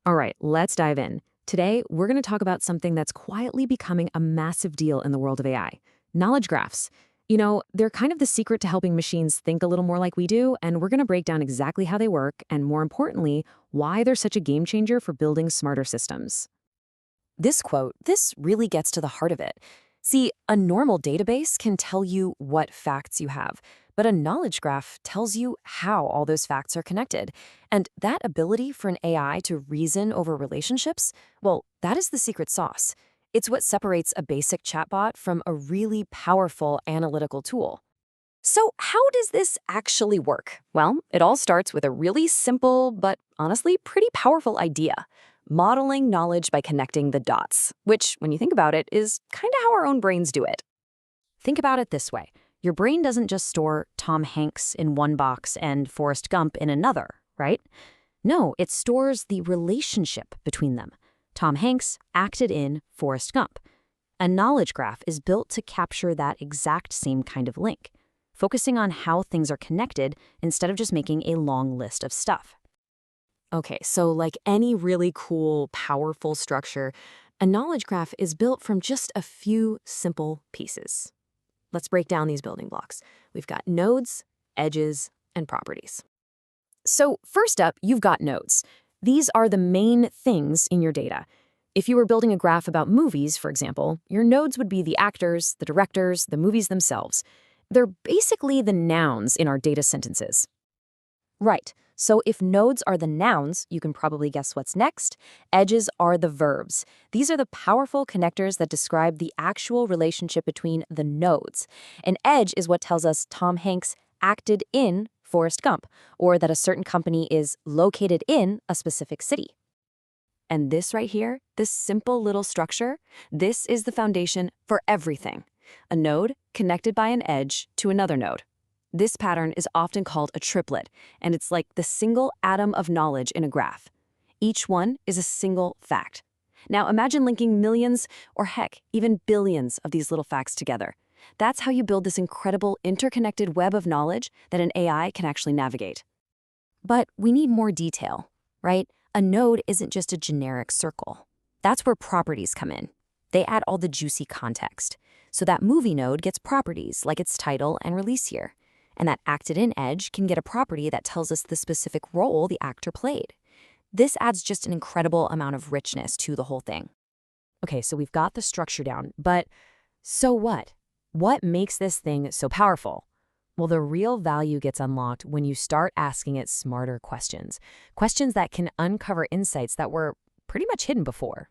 All right, let's dive in. Today, we're going to talk about something that's quietly becoming a massive deal in the world of AI: knowledge graphs. They're kind of the secret to helping machines think a little more like we do, and we're going to break down exactly how they work and, more importantly, why they're such a game changer for building smarter systems. This really gets to the heart of it. See, a normal database can tell you what facts you have, but a knowledge graph tells you how all those facts are connected. And that ability for an AI to reason over relationships, well, that is the secret sauce. It's what separates a basic chatbot from a really powerful analytical tool. So, how does this actually work? Well, it all starts with a really simple, but honestly pretty powerful idea: modeling knowledge by connecting the dots, which, when you think about it, is kind of how our own brains do it. Think about it this way: your brain doesn't just store Tom Hanks in one box and Forrest Gump in another, right? No, it stores the relationship between them. Tom Hanks acted in Forrest Gump. A knowledge graph is built to capture that exact same kind of link, focusing on how things are connected instead of just making a long list of stuff. Okay, so like any really cool, powerful structure, a knowledge graph is built from just a few simple pieces. Let's break down these building blocks. We've got nodes, edges, and properties. So first up, you've got nodes. These are the main things in your data. If you were building a graph about movies, for example, your nodes would be the actors, the directors, the movies themselves. They're basically the nouns in our data sentences. Right. So if nodes are the nouns, you can probably guess what's next. Edges are the verbs. These are the powerful connectors that describe the actual relationship between the nodes. An edge is what tells us Tom Hanks acted in Forrest Gump, or that a certain company is located in a specific city. And this right here, this simple little structure, this is the foundation for everything. A node connected by an edge to another node. This pattern is often called a triplet, and it's like the single atom of knowledge in a graph. Each one is a single fact. Now imagine linking millions, or heck, even billions of these little facts together. That's how you build this incredible interconnected web of knowledge that an AI can actually navigate. But we need more detail, right? A node isn't just a generic circle. That's where properties come in. They add all the juicy context. So that movie node gets properties like its title and release year. And that acted-in edge can get a property that tells us the specific role the actor played. This adds just an incredible amount of richness to the whole thing. Okay, so we've got the structure down, but so what? What makes this thing so powerful? Well, the real value gets unlocked when you start asking it smarter questions. Questions that can uncover insights that were pretty much hidden before.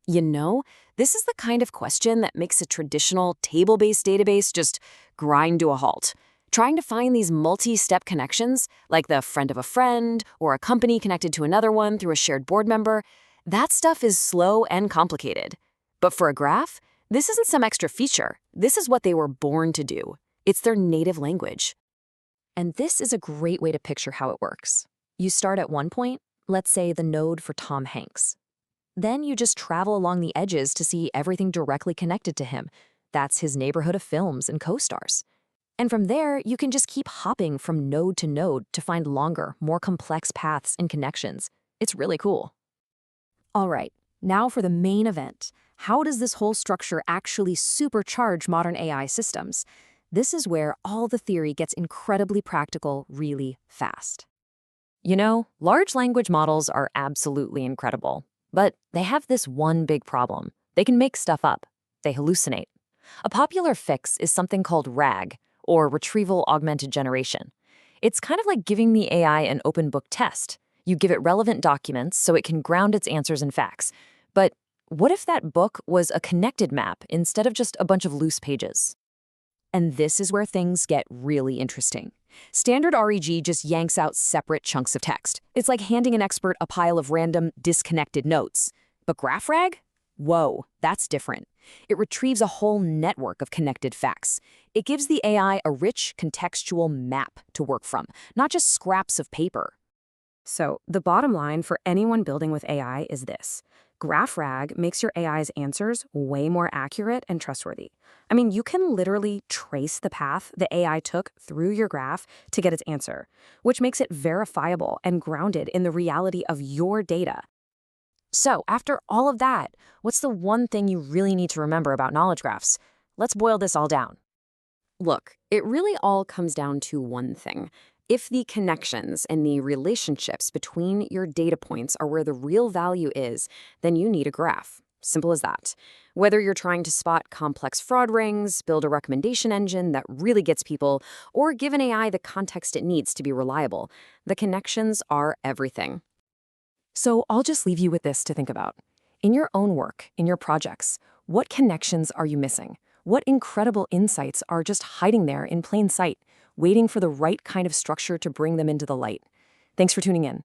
You know, this is the kind of question that makes a traditional table-based database just grind to a halt. Trying to find these multi-step connections, like the friend of a friend or a company connected to another one through a shared board member, that stuff is slow and complicated. But for a graph, this isn't some extra feature. This is what they were born to do. It's their native language. And this is a great way to picture how it works. You start at one point, let's say the node for Tom Hanks. Then you just travel along the edges to see everything directly connected to him. That's his neighborhood of films and co-stars. And from there, you can just keep hopping from node to find longer, more complex paths and connections. It's really cool. All right, now for the main event. How does this whole structure actually supercharge modern AI systems? This is where all the theory gets incredibly practical really fast. You know, large language models are absolutely incredible, but they have this one big problem. They can make stuff up. They hallucinate. A popular fix is something called RAG, or Retrieval Augmented Generation. It's kind of like giving the AI an open book test. You give it relevant documents so it can ground its answers in facts. But what if that book was a connected map instead of just a bunch of loose pages? And this is where things get really interesting. Standard REG just yanks out separate chunks of text. It's like handing an expert a pile of random, disconnected notes. But GraphRag? Whoa, that's different. It retrieves a whole network of connected facts. It gives the AI a rich, contextual map to work from, not just scraps of paper. So the bottom line for anyone building with AI is this: GraphRag makes your AI's answers way more accurate and trustworthy. I mean, you can literally trace the path the AI took through your graph to get its answer, which makes it verifiable and grounded in the reality of your data. So, after all of that, what's the one thing you really need to remember about knowledge graphs? Let's boil this all down. Look, it really all comes down to one thing. If the connections and the relationships between your data points are where the real value is, then you need a graph. Simple as that. Whether you're trying to spot complex fraud rings, build a recommendation engine that really gets people, or give an AI the context it needs to be reliable, the connections are everything. So I'll just leave you with this to think about. In your own work, in your projects, what connections are you missing? What incredible insights are just hiding there in plain sight, waiting for the right kind of structure to bring them into the light? Thanks for tuning in.